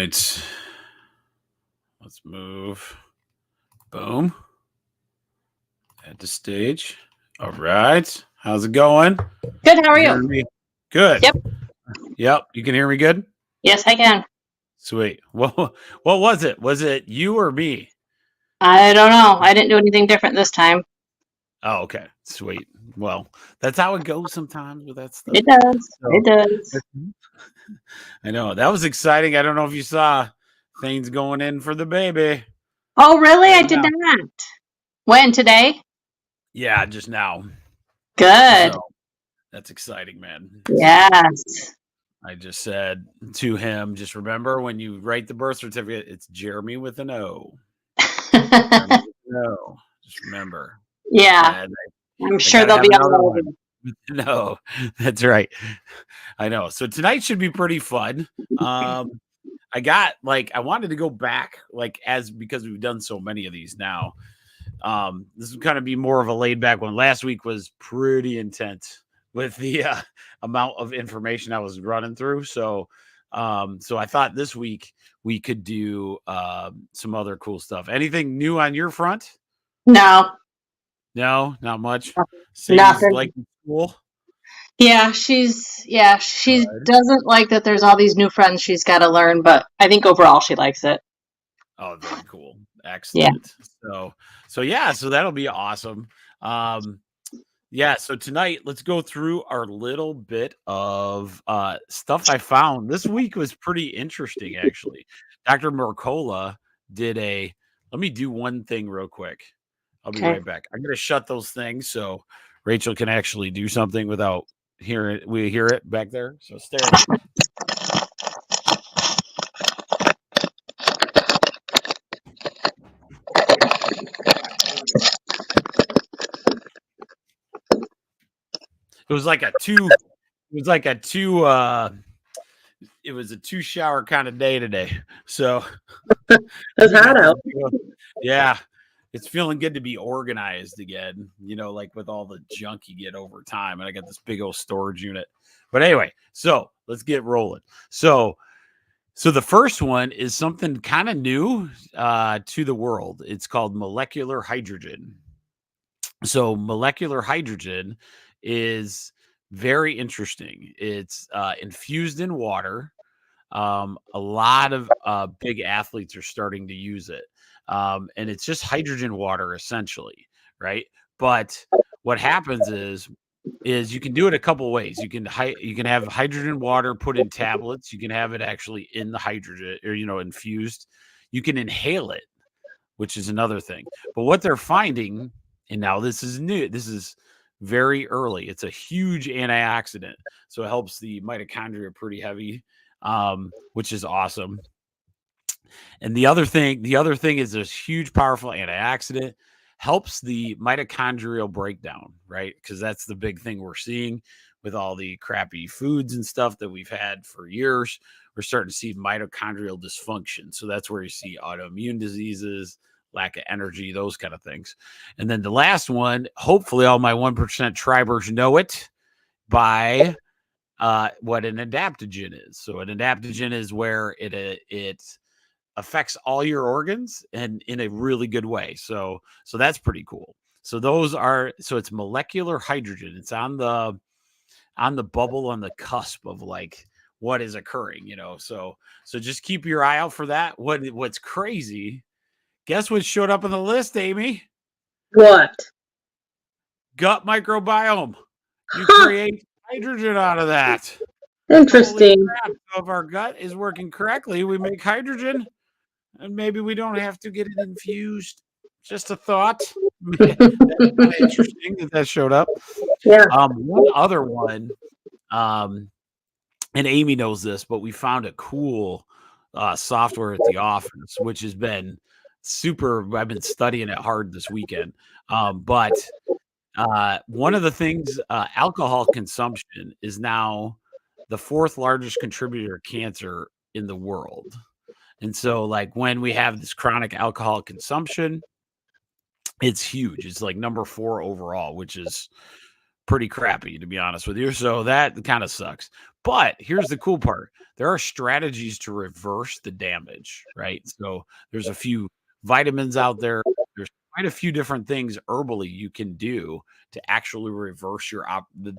right. Let's move. Boom. At the stage. All right. How's it going? Good. How are You you? hearing me? Good. Yep. Yep. You can hear me good? Yes, I can. Sweet. Well, what was it? Was it you or me? I don't know. I didn't do anything different this time. Oh, okay. Sweet. Well, that's how it goes sometimes with that stuff. It does. So, It does. I know. That was exciting. I don't know if you saw things going in for the baby Oh, really? I right did now. not. When? Today? Yeah, just now. Good. So that's exciting, man. So Yes. I just said to him, just remember when you write the birth certificate, it's Jeremy with an O. Jeremy with an O. Just remember. Yeah. And I'm I sure gotta they'll have be another all over. one. No, that's right. I know. So tonight should be pretty fun. I got I wanted to go back because we've done so many of these now. This would kind of be more of a laid back one. Last week was pretty intense with the amount of information I was running through. So I thought this week we could do some other cool stuff. Anything new on your front? No. No, not much. Sadie's Nothing. like school. Yeah, she Good. doesn't like that there's all these new friends she's got to learn, but I think overall she likes it. Oh, very cool. Yeah. Excellent. So that'll be awesome. Yeah, so tonight let's go through our little bit of stuff I found. This week was pretty interesting, actually. Dr. Mercola did let me do one thing real quick. I'll be Okay. right back. I'm gonna shut those things so Rachel can actually do something without hearing it. We hear it back there. So stay with me. It was like a two it was a 2-shower kind of day today. So It's hot out. yeah, it's feeling good to be organized again, like with all the junk you get over time. And I got this big old storage unit. But anyway, so let's get rolling. So the first one is something kind of new to the world. It's called molecular hydrogen. So molecular hydrogen is very interesting. It's infused in water. A lot of big athletes are starting to use it. And it's just hydrogen water essentially, right? But what happens is you can do it a couple ways. You can have hydrogen water put in tablets. You can have it actually in the hydrogen or infused. You can inhale it, which is another thing. But what they're finding, and now this is new, this is very early. It's a huge antioxidant, so it helps the mitochondria pretty heavy, which is awesome. And the other thing is this huge, powerful antioxidant helps the mitochondrial breakdown, right? Because that's the big thing we're seeing with all the crappy foods and stuff that we've had for years. We're starting to see mitochondrial dysfunction. So that's where you see autoimmune diseases, lack of energy, those kind of things. And then the last one, hopefully all my 1% tribers know it by what an adaptogen is. So an adaptogen is where it affects all your organs and in a really good way. So that's pretty cool. So it's molecular hydrogen. It's on the bubble, on the cusp of what is occurring, So just keep your eye out for that. What's crazy? Guess what showed up on the list, Amy? What? Gut microbiome. You create hydrogen out of that. Interesting. So if our gut is working correctly, we make hydrogen, and maybe we don't have to get it infused. Just a thought. That's kind of interesting that showed up. Yeah. One other one, and Amy knows this, but we found a cool software at the office, which has been super. I've been studying it hard this weekend. But one of the things, alcohol consumption is now the 4th largest contributor to cancer in the world. And so when we have this chronic alcohol consumption, it's huge. It's like number 4 overall, which is pretty crappy, to be honest with you. So that kind of sucks. But here's the cool part. There are strategies to reverse the damage, right? So there's a few vitamins out there. There's quite a few different things herbally you can do to actually reverse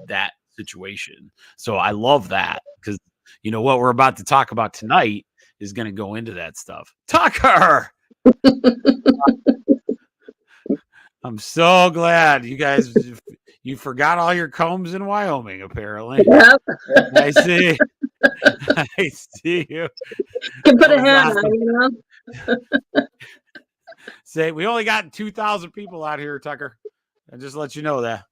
that situation. So I love that because you know what we're about to talk about tonight is going to go into that stuff. Tucker! I'm so glad you guys you forgot all your combs in Wyoming, apparently. Yep. I see. I see you. Can put That a was hat awesome. on, you know. Say we only got 2,000 people out here, Tucker. I just let you know that.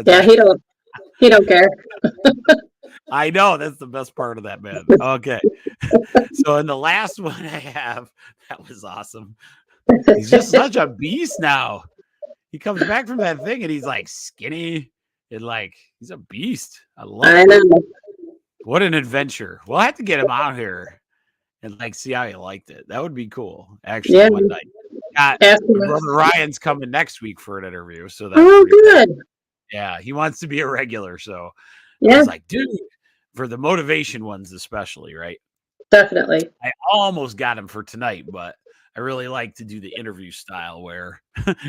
Yeah, he don't care. I know that's the best part of that, man. Okay. So in the last one I have, that was awesome. He's just such a beast now. He comes back from that thing and he's like skinny and like he's a beast. I love I it. know. What an adventure. We'll have to get him out here and like see how he liked it. That would be cool. Actually, Yeah. one night. My brother Ryan's coming next week for an interview. So that's Oh, pretty cool. good. Yeah, he wants to be a regular. So I Yeah, was like, dude, for the motivation ones especially, right? definitely. I almost got him for tonight, but I really like to do the interview style where,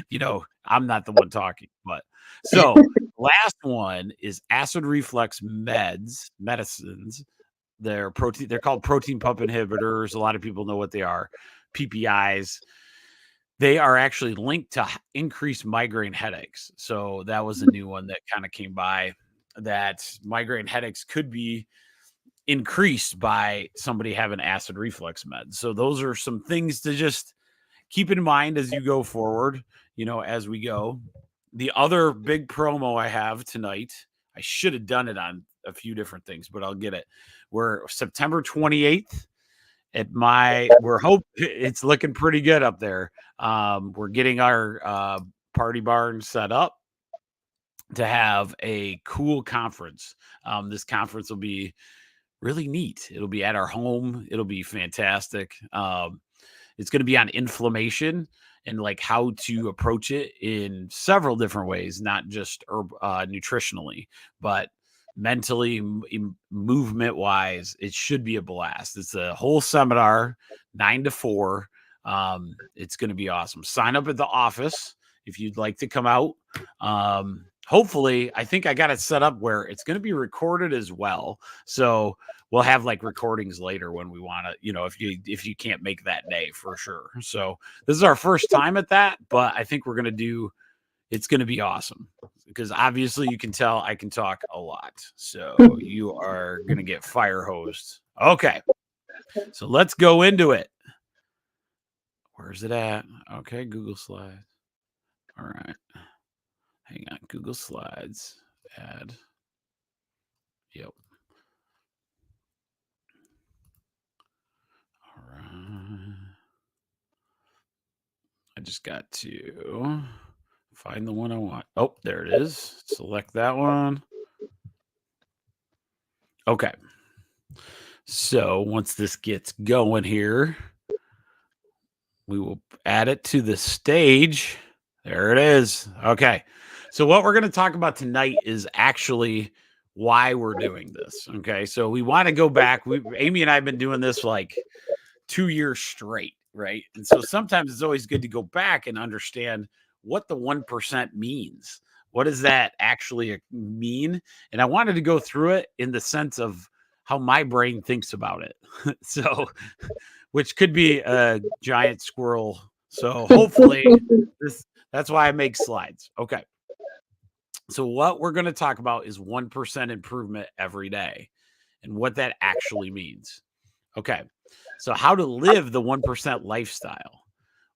you know, I'm not the one talking. But so last one is acid reflux medicines. They're called protein pump inhibitors. A lot of people know what they are. PPIs. They are actually linked to increased migraine headaches. So that was a new one that kind of came by, that migraine headaches could be increased by somebody having acid reflux meds. So those are some things to just keep in mind as you go forward, you know, as we go. The other big promo I have tonight, I should have done it on a few different things, but I'll get it. We're September 28th it's looking pretty good up there. We're getting our party barn set up to have a cool conference. This conference will be really neat. It'll be at our home. It'll be fantastic. It's going to be on inflammation and like how to approach it in several different ways, not just nutritionally, but mentally, movement wise. It should be a blast. It's a whole seminar, 9 to 4. It's going to be awesome. Sign up at the office if you'd like to come out. Hopefully, I think I got it set up where it's going to be recorded as well. So we'll have like recordings later when we want to, you know, if you can't make that day for sure. So this is our first time at that, but I think it's going to be awesome because obviously you can tell I can talk a lot. So you are going to get fire hosed. Okay. So let's go into it. Where's it at? Okay. Google Slides. All right. Hang on. Google Slides. Add. Yep. All right. I just got to find the one I want. Oh, there it is. Select that one. Okay. So once this gets going here, we will add it to the stage. There it is. Okay. So what we're going to talk about tonight is actually why we're doing this. Okay. So we want to go back. Amy and I have been doing this like 2 years straight, right? And so sometimes it's always good to go back and understand what the 1% means. What does that actually mean? And I wanted to go through it in the sense of how my brain thinks about it. So, which could be a giant squirrel. So hopefully that's why I make slides. Okay. So what we're going to talk about is 1% improvement every day and what that actually means. Okay. So how to live the 1% lifestyle.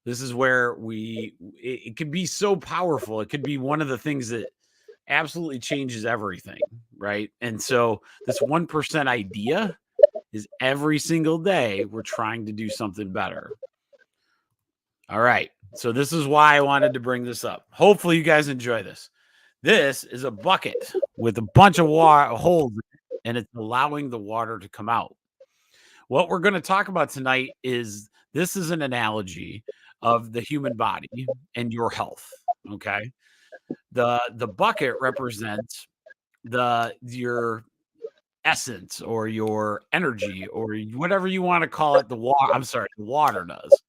This is where it can be so powerful. It could be one of the things that absolutely changes everything, right? And so this 1% idea is every single day we're trying to do something better. All right. So this is why I wanted to bring this up. Hopefully you guys enjoy this. This is a bucket with a bunch of holes in it, and it's allowing the water to come out. What we're going to talk about tonight is this is an analogy of the human body and your health. Okay. The bucket represents your essence or your energy or whatever you want to call it. The water, I'm sorry, the water does.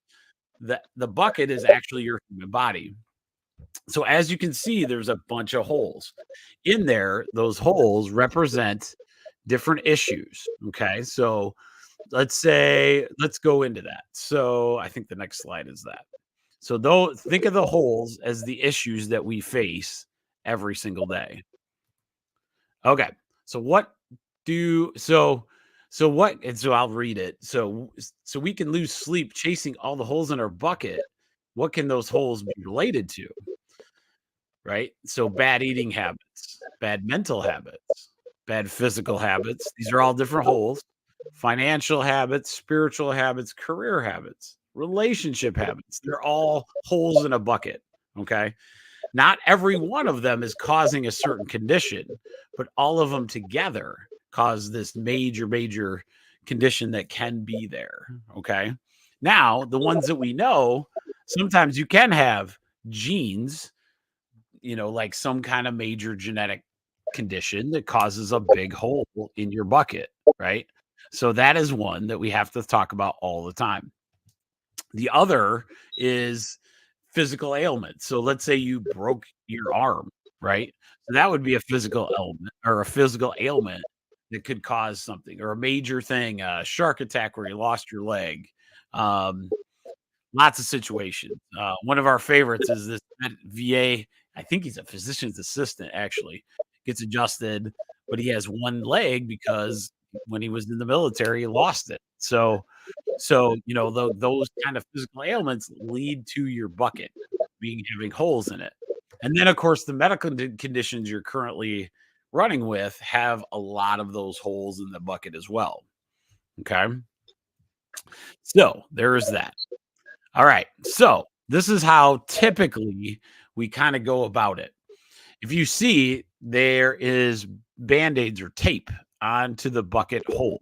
The bucket is actually your human body. So as you can see, there's a bunch of holes in there. Those holes represent different issues. Okay. So let's go into that. So I think the next slide is that. So though think of the holes as the issues that we face every single day. Okay. So what do so what and so I'll read it. So we can lose sleep chasing all the holes in our bucket. What can those holes be related to? Right? So bad eating habits, bad mental habits, bad physical habits. These are all different holes. Financial habits, spiritual habits, career habits, relationship habits. They're all holes in a bucket. Okay. Not every one of them is causing a certain condition, but all of them together cause this major condition that can be there. Okay. Now, the ones that we know, sometimes you can have genes, like some kind of major genetic condition that causes a big hole in your bucket, right? So that is one that we have to talk about all the time. The other is physical ailment. So let's say you broke your arm, right? So that would be a physical ailment or a physical ailment that could cause something, or a major thing, a shark attack where you lost your leg. Lots of situations. One of our favorites is this VA. I think he's a physician's assistant, actually, gets adjusted, but he has one leg because when he was in the military, he lost it. So those kind of physical ailments lead to your bucket having holes in it. And then, of course, the medical conditions you're currently running with have a lot of those holes in the bucket as well. Okay. So there is that. All right. So this is how typically we kind of go about it. If you see, there is Band-Aids or tape onto the bucket hole.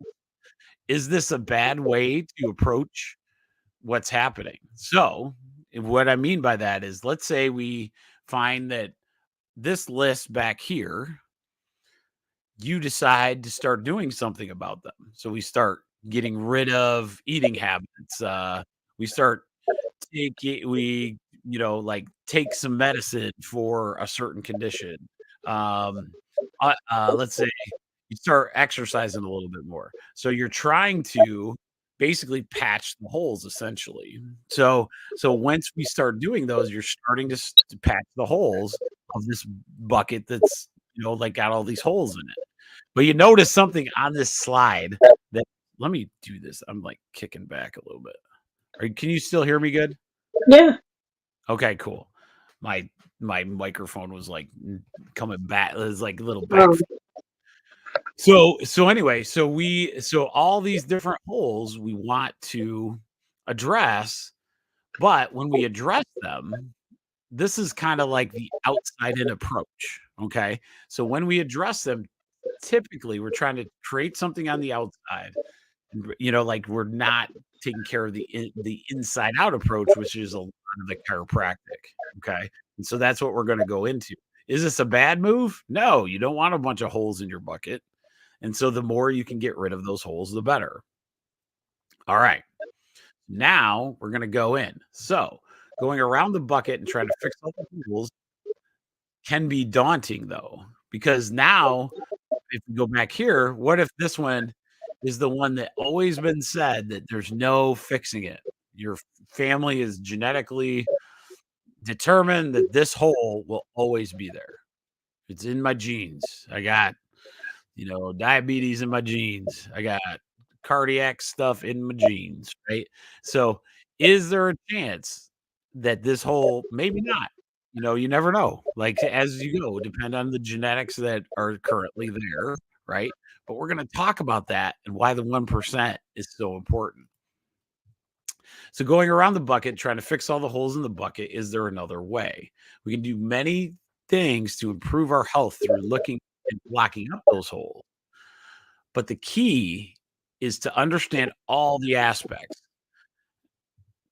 Is this a bad way to approach what's happening? So what I mean by that is, let's say we find that this list back here, you decide to start doing something about them. So we start getting rid of eating habits. We start take some medicine for a certain condition. Let's say you start exercising a little bit more. So you're trying to basically patch the holes essentially. So once we start doing those, you're starting to patch the holes of this bucket that's got all these holes in it. But you notice something on this slide that, let me do this. I'm like kicking back a little bit. Can you still hear me good? Yeah. Okay, cool. My microphone was like coming back. It was like a little back. So anyway, so all these different holes we want to address, but when we address them, this is kind of like the outside in approach. Okay. So when we address them, typically we're trying to create something on the outside. Like we're not taking care of the inside out approach, which is a lot of the chiropractic. Okay. And so that's what we're going to go into. Is this a bad move? No, you don't want a bunch of holes in your bucket. And so the more you can get rid of those holes, the better. All right. Now we're going to go in. So going around the bucket and trying to fix all the holes can be daunting, though, because now if we go back here, what if this one is the one that always been said that there's no fixing it? Your family is genetically determined that this hole will always be there. It's in my genes. I got, diabetes in my genes. I got cardiac stuff in my genes, right? So is there a chance that this hole, maybe not, you never know. Like as you go, depend on the genetics that are currently there, right? But we're going to talk about that and why the 1% is so important. So going around the bucket, trying to fix all the holes in the bucket, is there another way? We can do many things to improve our health through looking and blocking up those holes. But the key is to understand all the aspects.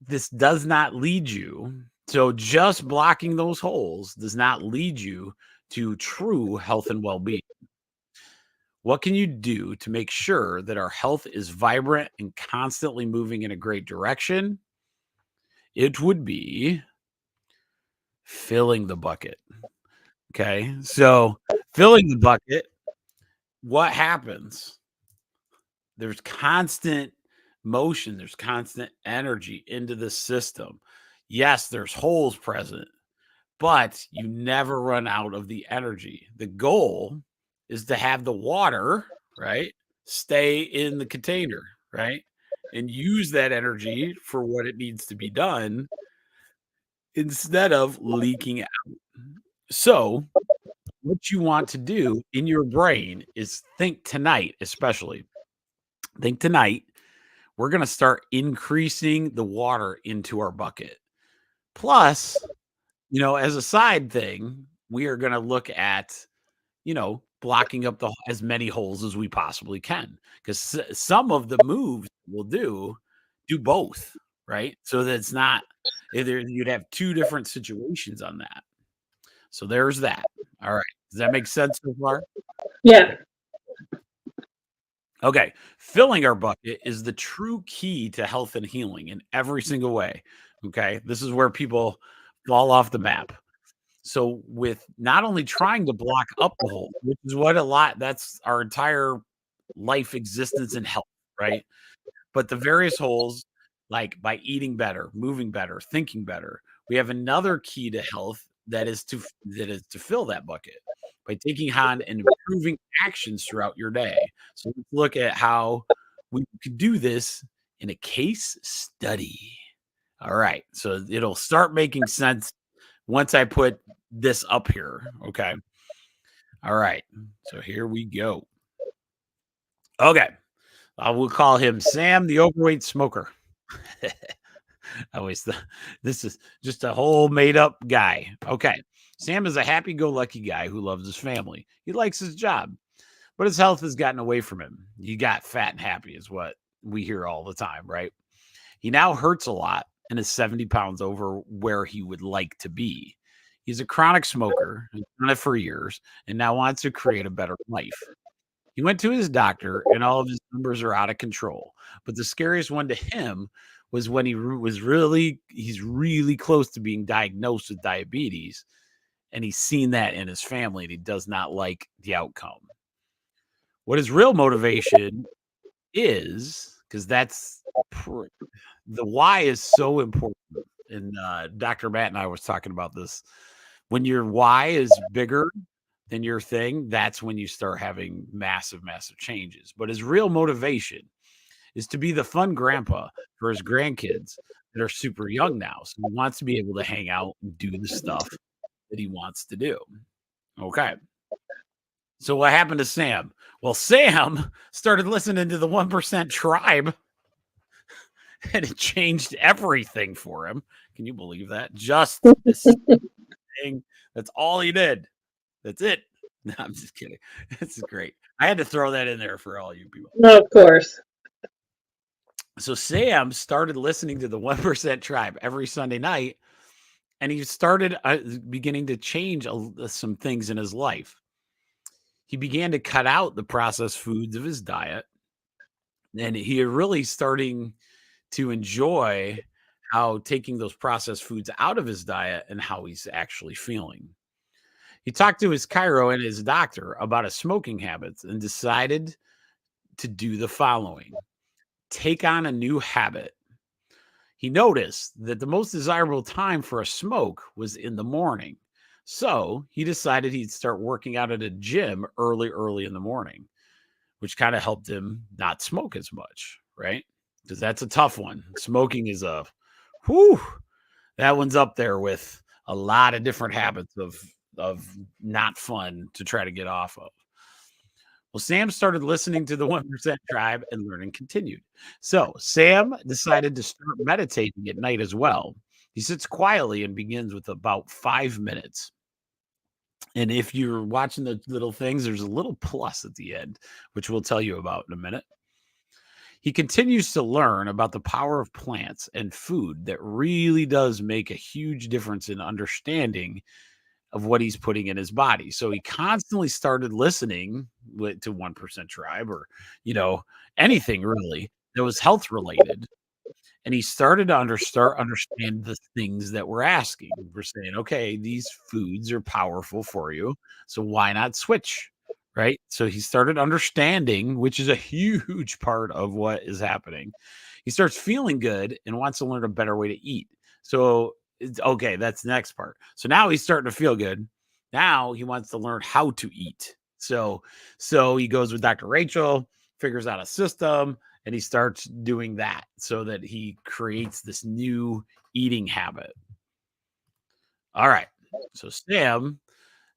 This does not lead you. So just blocking those holes does not lead you to true health and well-being. What can you do to make sure that our health is vibrant and constantly moving in a great direction? It would be filling the bucket. Okay. So, filling the bucket, what happens? There's constant motion, there's constant energy into the system. Yes, there's holes present, but you never run out of the energy. The goal is to have the water, right, stay in the container, right, and use that energy for what it needs to be done instead of leaking out. So, what you want to do in your brain is think tonight, especially think tonight, we're going to start increasing the water into our bucket. Plus, as a side thing, we are going to look at, blocking up as many holes as we possibly can. Because some of the moves we'll do both, right? So that it's not either you'd have two different situations on that. So there's that. All right. Does that make sense so far? Yeah. Okay. Filling our bucket is the true key to health and healing in every single way. Okay. This is where people fall off the map. So, with not only trying to block up the hole, which is that's our entire life existence and health, right? But the various holes, like by eating better, moving better, thinking better, we have another key to health that is to fill that bucket by taking on and improving actions throughout your day. So let's look at how we could do this in a case study. All right. So it'll start making sense once I put this up here. Okay. All right. So here we go. Okay. I will call him Sam, the overweight smoker. I always thought this is just a whole made up guy. Okay. Sam is a happy go lucky guy who loves his family. He likes his job, but his health has gotten away from him. He got fat and happy, is what we hear all the time, right? He now hurts a lot and is 70 pounds over where he would like to be. He's a chronic smoker, he's done it for years, and now wants to create a better life. He went to his doctor, and all of his numbers are out of control. But the scariest one to him was when he's really close to being diagnosed with diabetes, and he's seen that in his family, and he does not like the outcome. What his real motivation is, because the why is so important. And Dr. Matt and I was talking about this. When your why is bigger than your thing, that's when you start having massive changes. But his real motivation is to be the fun grandpa for his grandkids that are super young now. So he wants to be able to hang out and do the stuff that he wants to do. Okay. So what happened to Sam? Well, Sam started listening to the 1% Tribe, and it changed everything for him. Can you believe that? Just this thing. That's all he did. That's it. No, I'm just kidding. This is great. I had to throw that in there for all you people. No, of course. So Sam started listening to the 1% Tribe every Sunday night, and he started beginning to change some things in his life. He began to cut out the processed foods of his diet, and he really starting to enjoy how taking those processed foods out of his diet and how he's actually feeling. He talked to his chiro and his doctor about his smoking habits and decided to do the following: take on a new habit. He noticed that the most desirable time for a smoke was in the morning. So he decided he'd start working out at a gym early in the morning, which kind of helped him not smoke as much, right? Because that's a tough one. Smoking is that one's up there with a lot of different habits of not fun to try to get off of. Well, Sam started listening to the 1% Tribe, and learning continued. So Sam decided to start meditating at night as well. He sits quietly and begins with about 5 minutes. And if you're watching the little things, there's a little plus at the end, which we'll tell you about in a minute. He continues to learn about the power of plants and food that really does make a huge difference in understanding of what he's putting in his body. So he constantly started listening to 1% Tribe or, anything really that was health related. And he started to understand the things that we're asking. We're saying, okay, these foods are powerful for you, so why not switch? Right. So he started understanding, which is a huge part of what is happening. He starts feeling good and wants to learn a better way to eat. So it's okay. That's the next part. So now he's starting to feel good. Now he wants to learn how to eat. So he goes with Dr. Rachel, figures out a system, and he starts doing that so that he creates this new eating habit. All right. So Sam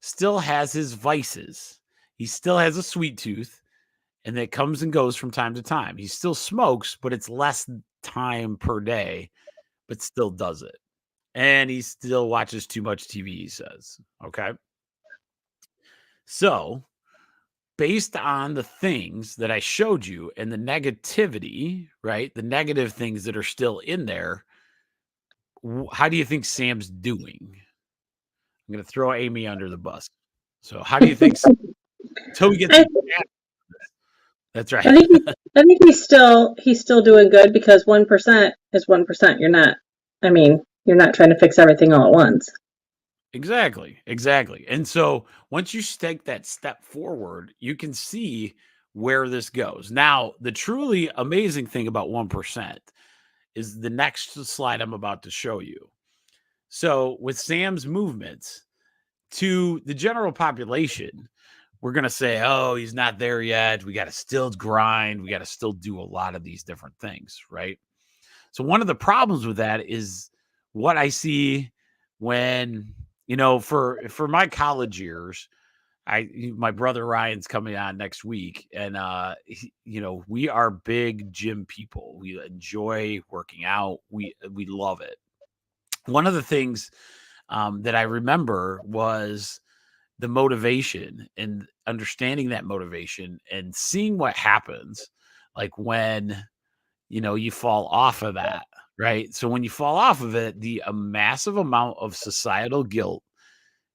still has his vices. He still has a sweet tooth, and that comes and goes from time to time. He still smokes, but it's less time per day, but still does it. And he still watches too much TV, he says. Okay. So, based on the things that I showed you and the negativity, right? The negative things that are still in there, how do you think Sam's doing? I'm going to throw Amy under the bus. So, how do you think? Until we get I, to that's right. I think he's still doing good because 1% is 1%. You're not trying to fix everything all at once. Exactly. And so once you take that step forward, you can see where this goes. Now, the truly amazing thing about 1% is the next slide I'm about to show you. So with Sam's movements to the general population, we're going to say, oh, he's not there yet. We got to still grind. We got to still do a lot of these different things, right? So one of the problems with that is what we when, for my college years, my brother Ryan's coming on next week, and we are big gym people. We enjoy working out. We love it. One of the things that I remember was the motivation and understanding that motivation and seeing what happens, like when you fall off of that, right? So when you fall off of it, the massive amount of societal guilt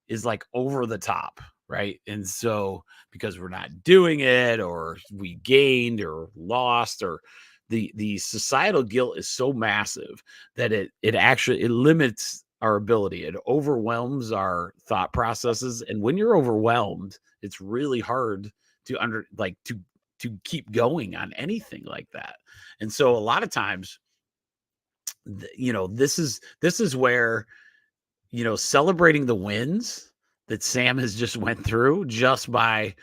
is like over the top, right? And so because we're not doing it, or we gained or lost, or the societal guilt is so massive that it actually it limits our ability. It overwhelms our thought processes, and when you're overwhelmed, it's really hard to keep going on anything like that. And so a lot of times, this is where celebrating the wins that Sam has just went through just by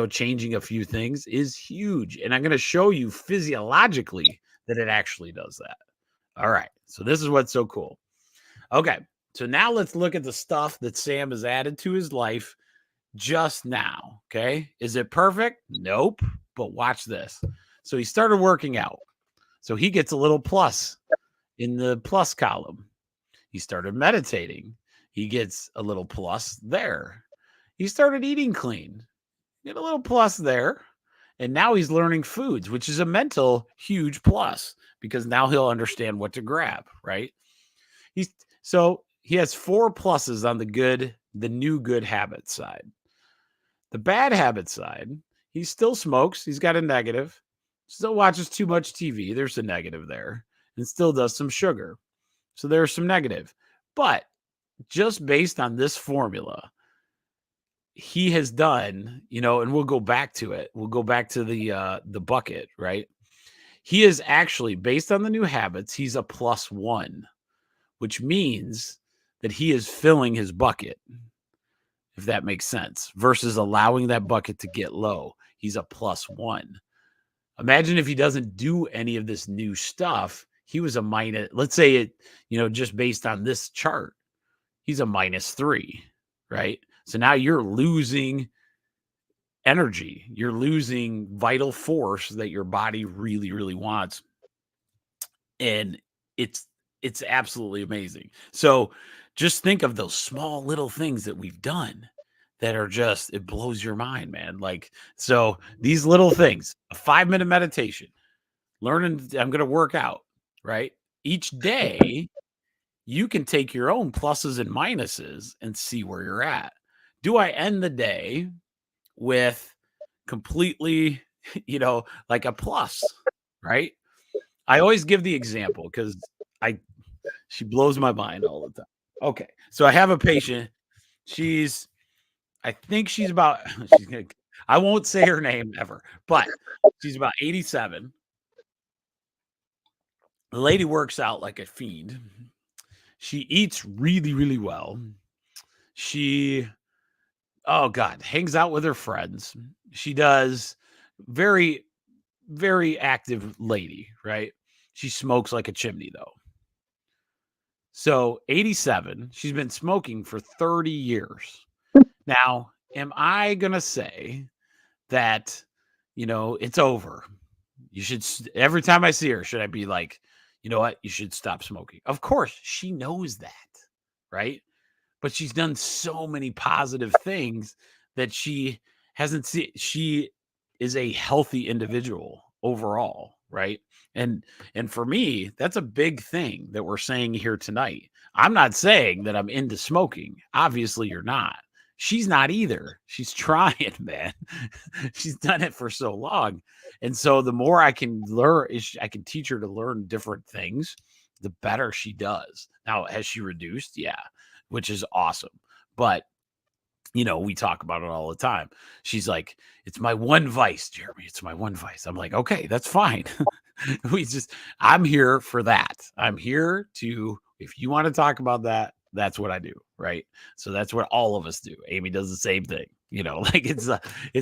changing a few things is huge. And I'm going to show you physiologically that it actually does that. All right, so this is what's so cool. Okay, so now let's look at the stuff that Sam has added to his life just now. Okay, is it perfect? Nope. But watch this. So he started working out. So he gets a little plus in the plus column. He started meditating. He gets a little plus there. He started eating clean. Get a little plus there. And now he's learning foods, which is a mental huge plus because now he'll understand what to grab, right? So he has 4 pluses on the new good habit side. The bad habit side, he still smokes. He's got a negative. Still watches too much TV. There's a negative there. And still does some sugar. So there's some negative. But just based on this formula, he has done, and we'll go back to it. We'll go back to the bucket, right? He is actually, based on the new habits, he's a +1, which means that he is filling his bucket, if that makes sense, versus allowing that bucket to get low. He's a +1. Imagine if he doesn't do any of this new stuff. He was a minus, let's say it, just based on this chart, he's a -3, right? So now you're losing energy. You're losing vital force that your body really, really wants. And it's absolutely amazing. So just think of those small little things that we've done that are just, it blows your mind, man. Like, so these little things, a 5-minute meditation, learning, I'm going to work out, right? Each day, you can take your own pluses and minuses and see where you're at. Do I end the day with completely, like a plus, right? I always give the example because she blows my mind all the time. Okay, so I have a patient. I think she's about. I won't say her name ever, but she's about 87. The lady works out like a fiend. She eats really, really well. She, oh God, hangs out with her friends. She does very, very active lady, right? She smokes like a chimney though. So 87, she's been smoking for 30 years. Now, am I going to say that, it's over? You should, every time I see her, should I be like, you know what? You should stop smoking. Of course, she knows that, right? But she's done so many positive things that she hasn't seen. She is a healthy individual overall, right? And for me, that's a big thing that we're saying here tonight. I'm not saying that I'm into smoking. Obviously, you're not. She's not either. She's trying, man. She's done it for so long. And so the more I can learn, I can teach her to learn different things, the better she does. Now, has she reduced? Yeah, which is awesome. But we talk about it all the time. She's like, it's my one vice, Jeremy. It's my one vice. I'm like, okay, that's fine. I'm here for that. I'm here if you want to talk about that, that's what I do. Right. So that's what all of us do. Amy does the same thing, like it's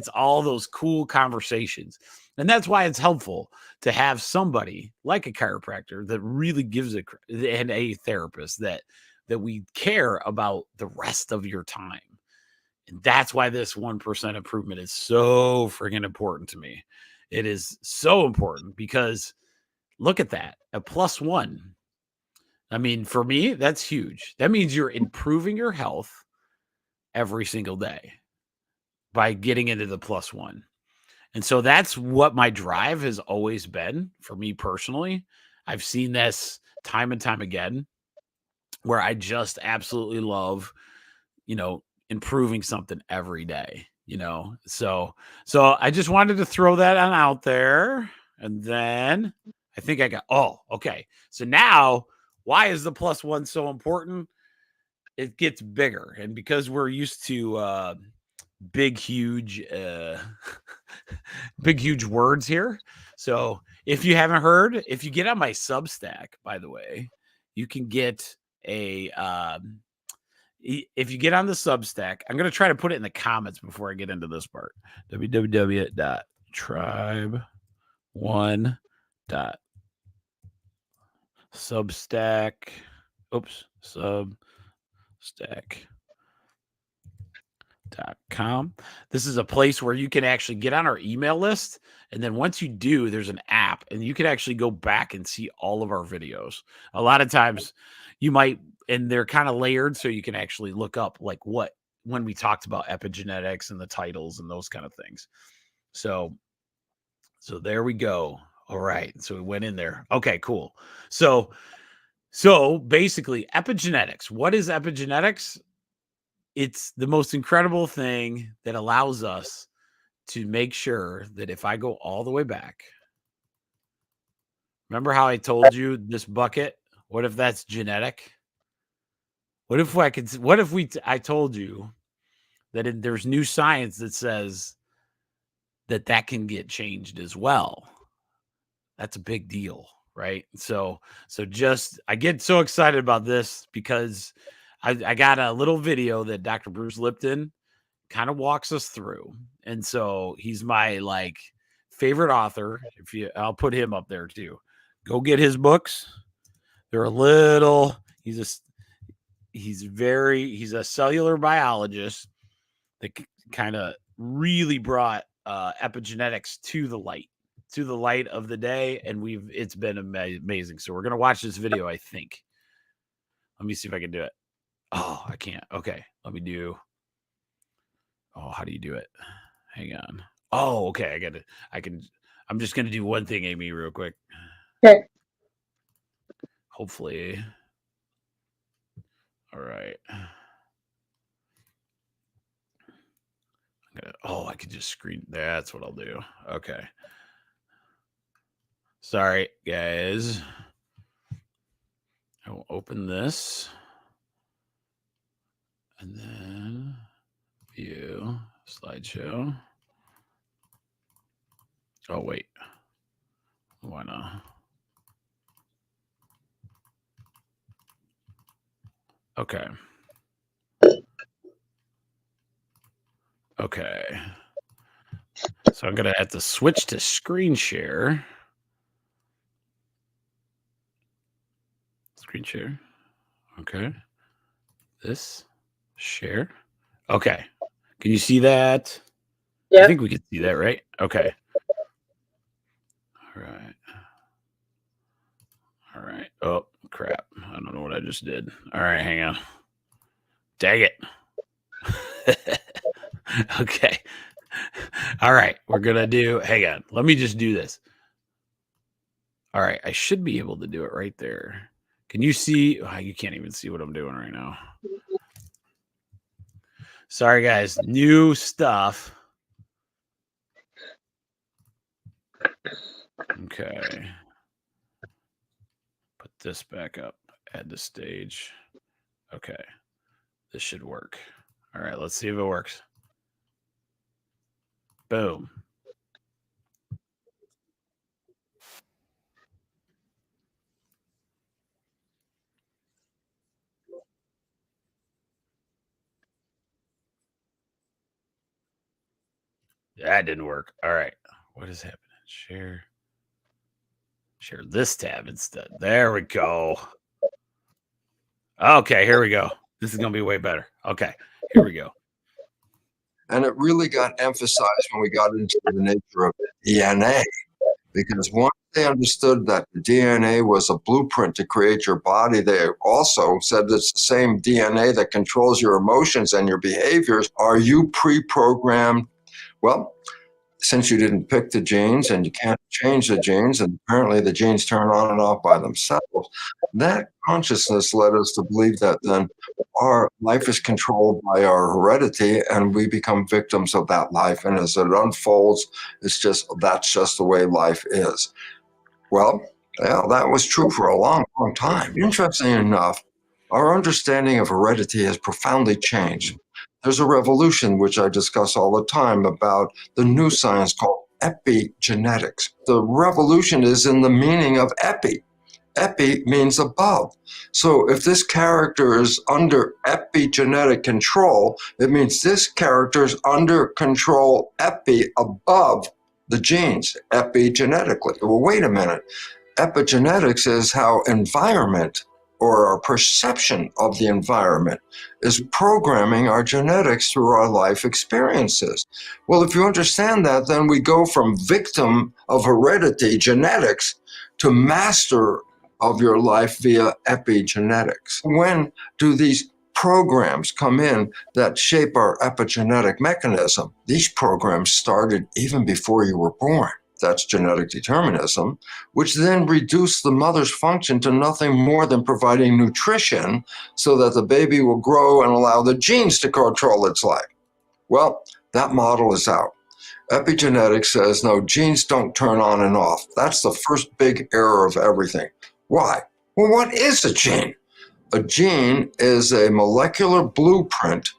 all those cool conversations. And that's why it's helpful to have somebody like a chiropractor that really gives and a therapist that we care about the rest of your time. And that's why this 1% improvement is so friggin' important to me. It is so important because look at that, a +1. I mean, for me, that's huge. That means you're improving your health every single day by getting into the +1. And so that's what my drive has always been for me personally. I've seen this time and time again where I just absolutely love, improving something every day, so I just wanted to throw that on out there. And then I think okay, so now why is the +1 so important? It gets bigger, and because we're used to big huge big huge words here. So if you haven't heard, if you get on my Substack, by the way, you can get if you get on the Substack, I'm going to try to put it in the comments before I get into this part. www.tribe1.substack. Substack.com. This is a place where you can actually get on our email list. And then once you do, there's an app and you can actually go back and see all of our videos. A lot of times you might, and they're kind of layered, so you can actually look up like when we talked about epigenetics and the titles and those kind of things. So there we go. All right. So we went in there. Okay, cool. So basically epigenetics. What is epigenetics? It's the most incredible thing that allows us to make sure that if I go all the way back, remember how I told you this bucket? What if that's genetic? What if I told you that there's new science that says that can get changed as well? That's a big deal, right? So I get so excited about this because I got a little video that Dr. Bruce Lipton kind of walks us through. And so he's my favorite author. I'll put him up there too. Go get his books. They're a little, he's a cellular biologist that kind of really brought epigenetics to the light of the day. And it's been amazing. So we're going to watch this video, I think. Let me see if I can do it. Oh, I can't. Okay. Let me do. Oh, how do you do it? Hang on. Oh, okay. I got it. I'm just going to do one thing, Amy, real quick. Okay. Hopefully. All right. I'm Oh, I could just screen. That's what I'll do. Okay. Sorry, guys. I will open this. And then view slideshow. Oh, wait. Why not? Okay. Okay. So I'm going to have to switch to screen share. Screen share. Okay. This share. Okay. Can you see that? Yeah. I think we can see that, right? Okay. All right. All right. Oh, crap. I don't know what I just did. All right. Hang on. Dang it. Okay. All right. We're going to do, hang on. Let me just do this. All right. I should be able to do it right there. Can you see? Oh, you can't even see what I'm doing right now. Sorry, guys. New stuff. Okay. Put this back up. Add to stage. Okay. This should work. All right. Let's see if it works. Boom. That didn't work. All right. What is happening? Share this tab instead. There we go. Okay, here we go. This is going to be way better. Okay, here we go. And it really got emphasized when we got into the nature of DNA, because once they understood that the DNA was a blueprint to create your body, they also said it's the same DNA that controls your emotions and your behaviors. Are you pre-programmed? Well, since you didn't pick the genes and you can't change the genes, and apparently the genes turn on and off by themselves, that consciousness led us to believe that then our life is controlled by our heredity and we become victims of that life. And as it unfolds, that's just the way life is. Well, yeah, that was true for a long, long time. Interestingly enough, our understanding of heredity has profoundly changed. There's a revolution, which I discuss all the time, about the new science called epigenetics. The revolution is in the meaning of epi. Epi means above. So if this character is under epigenetic control, it means this character is under control above the genes, epigenetically. Well, wait a minute. Epigenetics is how environment, or our perception of the environment, is programming our genetics through our life experiences. Well, if you understand that, then we go from victim of heredity, genetics, to master of your life via epigenetics. When do these programs come in that shape our epigenetic mechanism? These programs started even before you were born. That's genetic determinism, which then reduced the mother's function to nothing more than providing nutrition so that the baby will grow and allow the genes to control its life. Well, that model is out. Epigenetics says, no, genes don't turn on and off. That's the first big error of everything. Why? Well, what is a gene? A gene is a molecular blueprint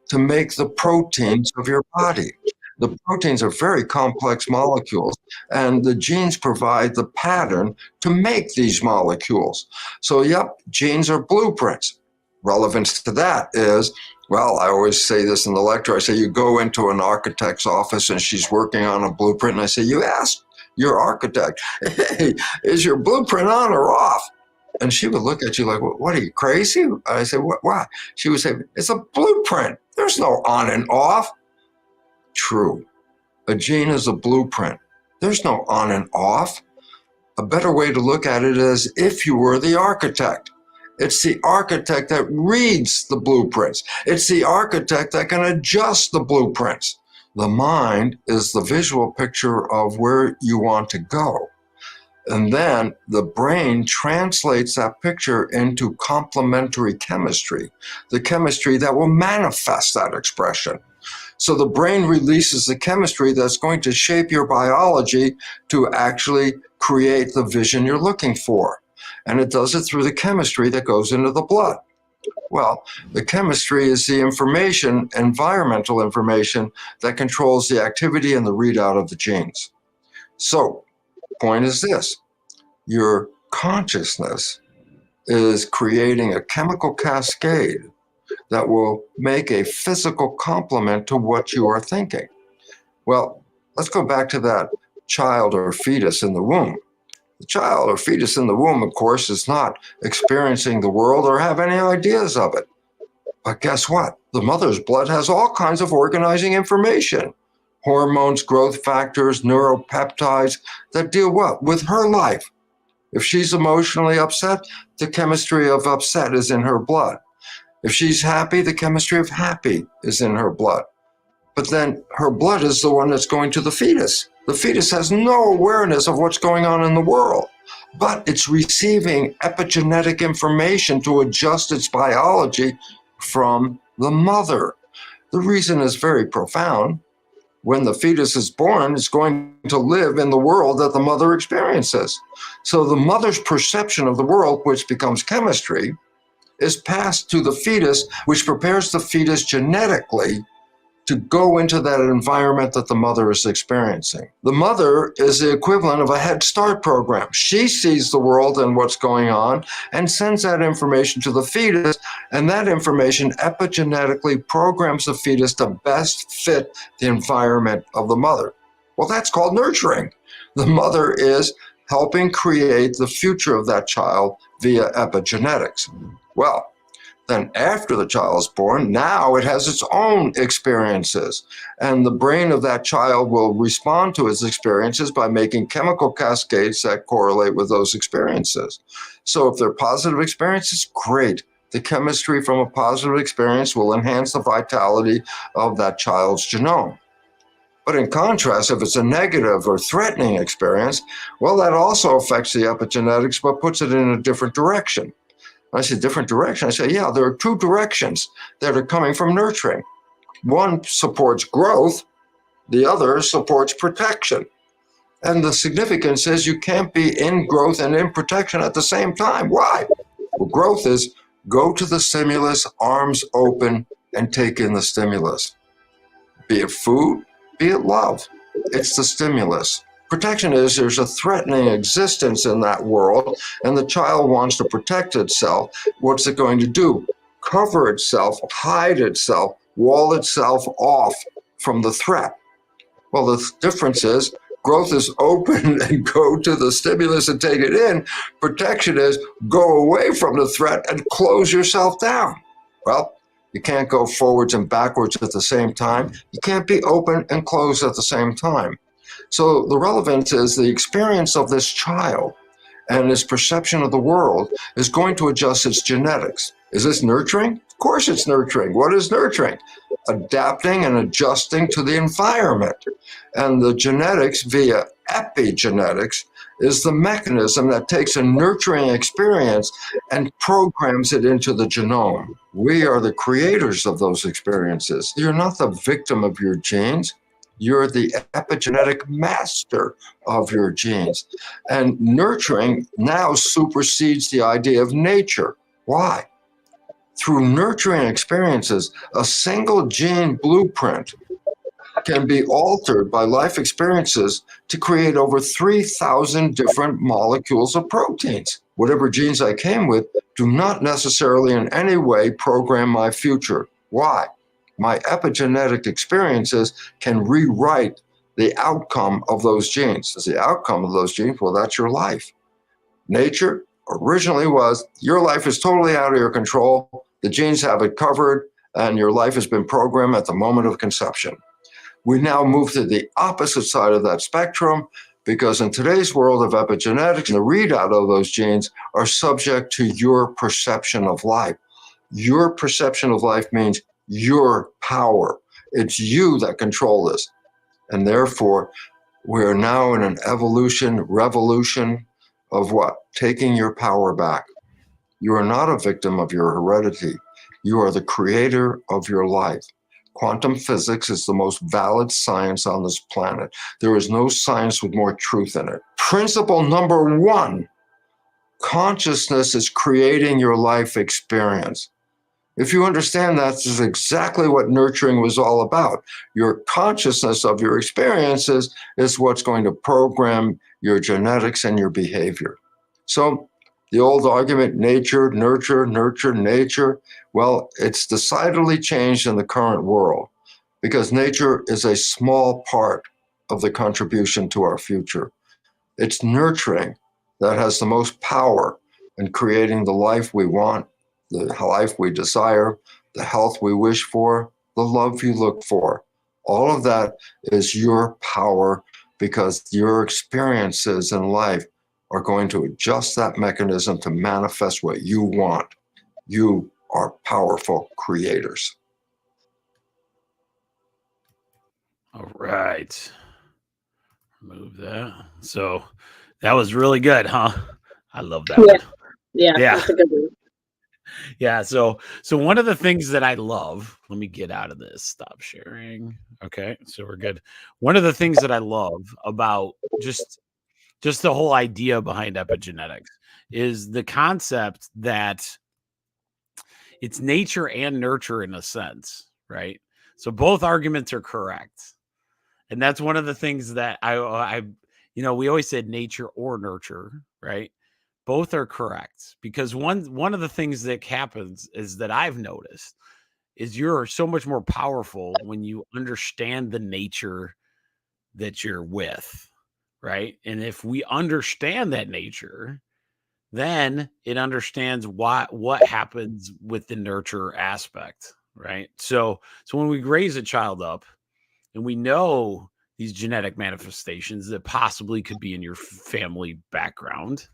to make the proteins of your body. The proteins are very complex molecules, and the genes provide the pattern to make these molecules. So, yep, genes are blueprints. Relevance to that is, well, I always say this in the lecture. I say, you go into an architect's office and she's working on a blueprint, and I say, you ask your architect, hey, is your blueprint on or off? And she would look at you like, what, are you crazy? I said, why? She would say, it's a blueprint. There's no on and off. True. A gene is a blueprint. There's no on and off. A better way to look at it is if you were the architect. It's the architect that reads the blueprints. It's the architect that can adjust the blueprints. The mind is the visual picture of where you want to go. And then the brain translates that picture into complementary chemistry, the chemistry that will manifest that expression. So the brain releases the chemistry that's going to shape your biology to actually create the vision you're looking for. And it does it through the chemistry that goes into the blood. Well, the chemistry is the information, environmental information, that controls the activity and the readout of the genes. So, point is this: your consciousness is creating a chemical cascade that will make a physical complement to what you are thinking. Well, let's go back to that child or fetus in the womb. The child or fetus in the womb, of course, is not experiencing the world or have any ideas of it. But guess what? The mother's blood has all kinds of organizing information. Hormones, growth factors, neuropeptides that deal what? With her life. If she's emotionally upset, the chemistry of upset is in her blood. If she's happy, the chemistry of happy is in her blood. But then her blood is the one that's going to the fetus. The fetus has no awareness of what's going on in the world, but it's receiving epigenetic information to adjust its biology from the mother. The reason is very profound. When the fetus is born, it's going to live in the world that the mother experiences. So the mother's perception of the world, which becomes chemistry, is passed to the fetus, which prepares the fetus genetically to go into that environment that the mother is experiencing. The mother is the equivalent of a Head Start program. She sees the world and what's going on and sends that information to the fetus, and that information epigenetically programs the fetus to best fit the environment of the mother. Well, that's called nurturing. The mother is helping create the future of that child via epigenetics. Well, then after the child is born, now it has its own experiences. And the brain of that child will respond to its experiences by making chemical cascades that correlate with those experiences. So if they're positive experiences, great. The chemistry from a positive experience will enhance the vitality of that child's genome. But in contrast, if it's a negative or threatening experience, well, that also affects the epigenetics, but puts it in a different direction. I say different direction. I say, yeah, there are two directions that are coming from nurturing. One supports growth, the other supports protection. And the significance is you can't be in growth and in protection at the same time. Why? Well, growth is go to the stimulus, arms open, and take in the stimulus. Be it food, be it love. It's the stimulus. Protection is there's a threatening existence in that world, and the child wants to protect itself. What's it going to do? Cover itself, hide itself, wall itself off from the threat. Well, the difference is growth is open and go to the stimulus and take it in. Protection is go away from the threat and close yourself down. Well, you can't go forwards and backwards at the same time. You can't be open and closed at the same time. So the relevance is the experience of this child and his perception of the world is going to adjust its genetics. Is this nurturing? Of course it's nurturing. What is nurturing? Adapting and adjusting to the environment. And the genetics via epigenetics is the mechanism that takes a nurturing experience and programs it into the genome. We are the creators of those experiences. You're not the victim of your genes. You're the epigenetic master of your genes. And nurturing now supersedes the idea of nature. Why? Through nurturing experiences, a single gene blueprint can be altered by life experiences to create over 3,000 different molecules of proteins. Whatever genes I came with do not necessarily in any way program my future. Why? My epigenetic experiences can rewrite the outcome of those genes. The outcome of those genes, well, that's your life. Nature originally was, your life is totally out of your control. The genes have it covered, and your life has been programmed at the moment of conception. We now move to the opposite side of that spectrum because in today's world of epigenetics, the readout of those genes are subject to your perception of life. Your perception of life means your power. It's you that control this. And therefore, we're now in an revolution of what? Taking your power back. You are not a victim of your heredity. You are the creator of your life. Quantum physics is the most valid science on this planet. There is no science with more truth in it. Principle number one, consciousness is creating your life experience. If you understand that, this is exactly what nurturing was all about. Your consciousness of your experiences is what's going to program your genetics and your behavior. So the old argument, nature, nurture, nurture, nature, well, it's decidedly changed in the current world because nature is a small part of the contribution to our future. It's nurturing that has the most power in creating the life we want, the life we desire, the health we wish for, the love you look for. All of that is your power because your experiences in life are going to adjust that mechanism to manifest what you want. You are powerful creators. All right. Remove that. So that was really good, huh? I love that Yeah. one. Yeah, Yeah. that's a good one. Yeah. So one of the things that I love, let me get out of this. Stop sharing. Okay. So we're good. One of the things that I love about just the whole idea behind epigenetics is the concept that it's nature and nurture in a sense, right? So both arguments are correct. And that's one of the things that I we always said nature or nurture, right? Both are correct because one of the things that happens is that I've noticed is you're so much more powerful when you understand the nature that you're with, right? And if we understand that nature, then it understands what happens with the nurture aspect, right? So when we raise a child up and we know these genetic manifestations that possibly could be in your family background,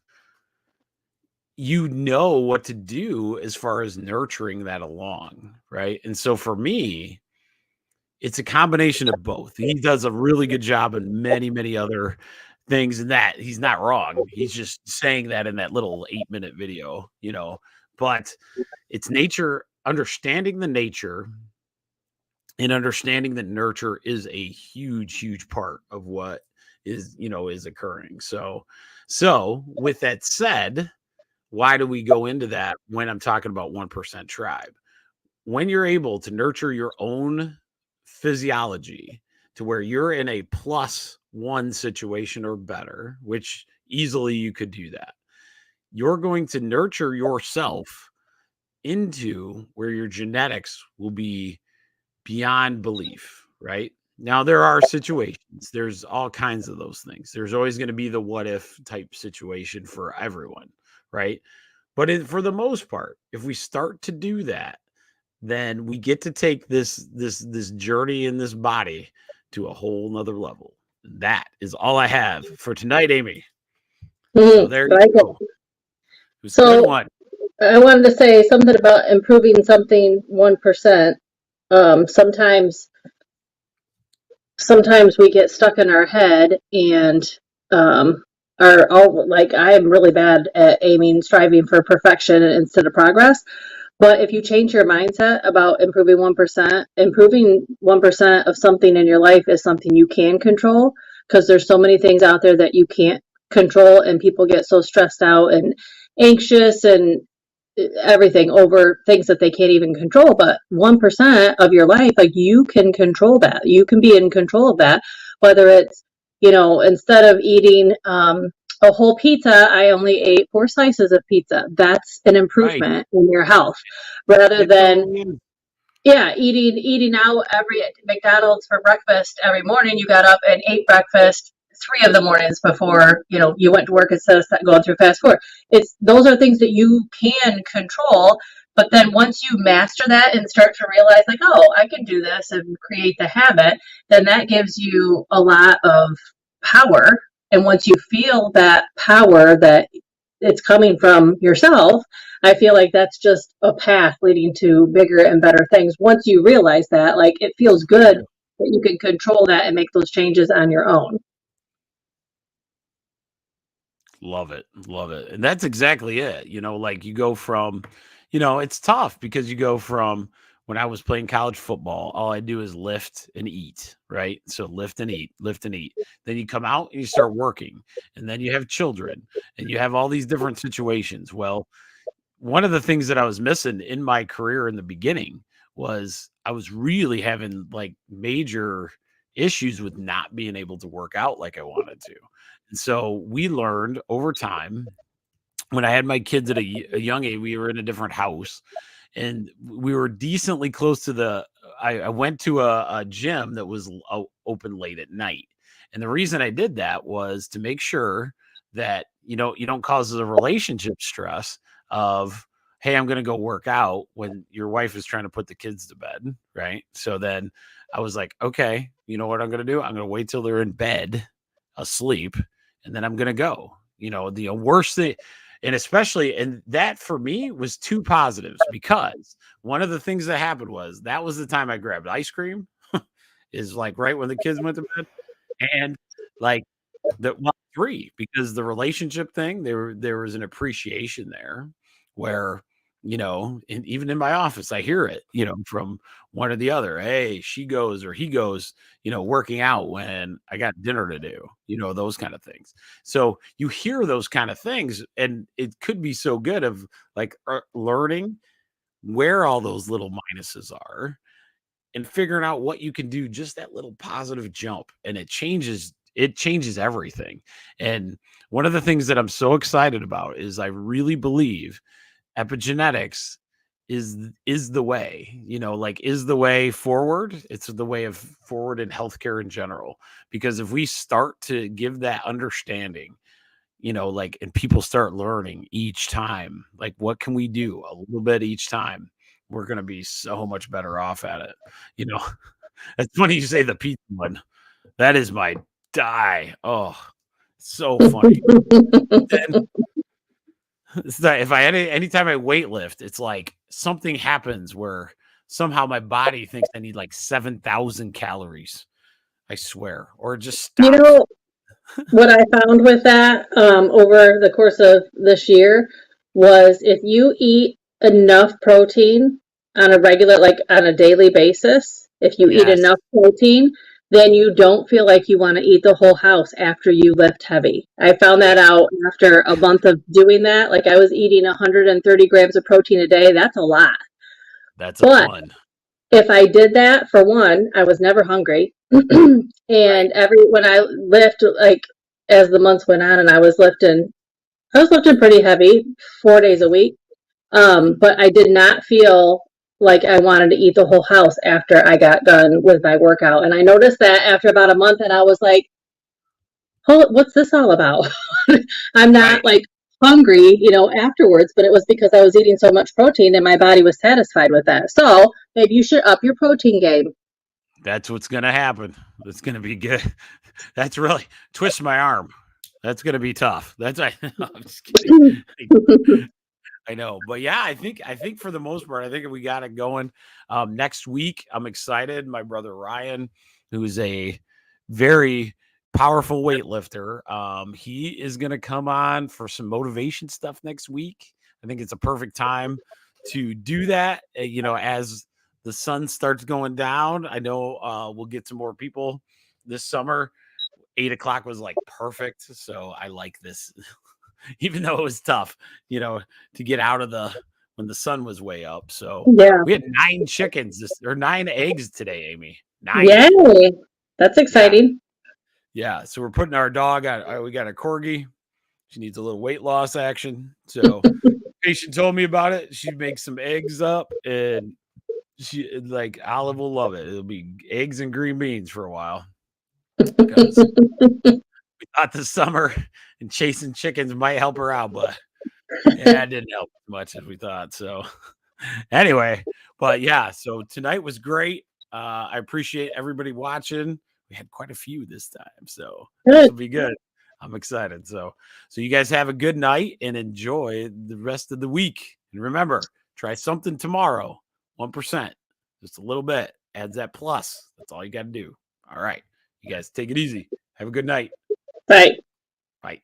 you know what to do as far as nurturing that along, right? And so for me, it's a combination of both. He does a really good job in many, many other things, and that he's not wrong. He's just saying that in that little 8-minute video, but it's nature, understanding the nature and understanding that nurture is a huge, huge part of what is occurring. So with that said, why do we go into that when I'm talking about 1% tribe? When you're able to nurture your own physiology to where you're in a +1 situation or better, which easily you could do that, you're going to nurture yourself into where your genetics will be beyond belief, right? Now, there are situations, there's all kinds of those things. There's always going to be the what if type situation for everyone, right? But for the most part, if we start to do that, then we get to take this journey in this body to a whole nother level. That is all I have for tonight, Amy. So there you go. It was a good one. I wanted to say something about improving something 1%. Sometimes we get stuck in our head and are all like, I am really bad at aiming, striving for perfection instead of progress. But if you change your mindset about improving 1% of something in your life is something you can control, because there's so many things out there that you can't control, and people get so stressed out and anxious and everything over things that they can't even control. But 1% of your life, like, you can control that. You can be in control of that, whether it's, instead of eating a whole pizza, I only ate 4 slices of pizza. That's an improvement in your health, rather than eating out every McDonald's for breakfast every morning. You got up and ate breakfast 3 of the mornings before you went to work instead of going through fast food. Those are things that you can control. But then once you master that and start to realize, like, oh, I can do this and create the habit, then that gives you a lot of power. And once you feel that power, that it's coming from yourself, I feel like that's just a path leading to bigger and better things. Once you realize that, like, it feels good that you can control that and make those changes on your own. Love it. Love it. And that's exactly it. Like, you go from, it's tough because you go from when I was playing college football, all I do is lift and eat, right? So lift and eat, lift and eat. Then you come out and you start working, and then you have children, and you have all these different situations. Well, one of the things that I was missing in my career in the beginning was I was really having like major issues with not being able to work out like I wanted to. And so we learned over time when I had my kids at a young age, we were in a different house and we were decently close to I went to a gym that was open late at night. And the reason I did that was to make sure that, you don't cause the relationship stress of, hey, I'm going to go work out when your wife is trying to put the kids to bed. Right. So then I was like, okay, you know what I'm going to do? I'm going to wait till they're in bed asleep and then I'm going to go. The worst thing, and especially, and that for me was two positives because one of the things that happened was that was the time I grabbed ice cream, is like right when the kids went to bed, and like three, because the relationship thing, there was an appreciation there where, and even in my office, I hear it, from one or the other. Hey, she goes or he goes, working out when I got dinner to do, those kind of things. So you hear those kind of things, and it could be so good of like learning where all those little minuses are and figuring out what you can do, just that little positive jump, and it changes everything. And one of the things that I'm so excited about is I really believe epigenetics is the way, is the way forward. It's the way of forward in healthcare in general, because if we start to give that understanding, and people start learning each time, like, what can we do a little bit each time, we're going to be so much better off at it. It's funny you say the pizza one. That is my die. Oh, so funny. And it's that if anytime I weight lift, it's like something happens where somehow my body thinks I need like 7,000 calories. I swear, or it just stops. What I found with that over the course of this year was if you eat enough protein on a regular, like on a daily basis, if you eat Yes. enough protein, then you don't feel like you want to eat the whole house after you lift heavy. I found that out after a month of doing that. Like I was eating 130 grams of protein a day. That's a lot. That's a But ton. if I did that, for one, I was never hungry. And when I lift, like as the months went on and I was lifting pretty heavy 4 days a week. But I did not feel like I wanted to eat the whole house after I got done with my workout. And I noticed that after about a month, and I was like, oh, what's this all about? I'm not like hungry, afterwards, but it was because I was eating so much protein and my body was satisfied with that. So maybe you should up your protein game. That's what's going to happen. It's going to be good. That's really twist my arm. That's going to be tough. I'm just kidding. I know, but yeah, I think for the most part, I think we got it going. Next week, I'm excited. My brother Ryan, who's a very powerful weightlifter, he is going to come on for some motivation stuff next week. I think it's a perfect time to do that. As the sun starts going down, I know we'll get some more people this summer. 8:00 was like perfect, so I like this. Even though it was tough, to get out of when the sun was way up. So Yeah. we had 9 chickens or 9 eggs today, Amy. 9. Yay. That's exciting. Yeah. So we're putting our dog on. We got a corgi. She needs a little weight loss action. So patient told me about it. She makes some eggs up, and Olive will love it. It'll be eggs and green beans for a while. Because we thought this summer and chasing chickens might help her out, but it didn't help as much as we thought. So anyway, but yeah, so tonight was great. I appreciate everybody watching. We had quite a few this time, so this will be good. I'm excited. So you guys have a good night and enjoy the rest of the week. And remember, try something tomorrow. 1%, just a little bit, adds that plus. That's all you got to do. All right, you guys take it easy. Have a good night. Bye. Bye.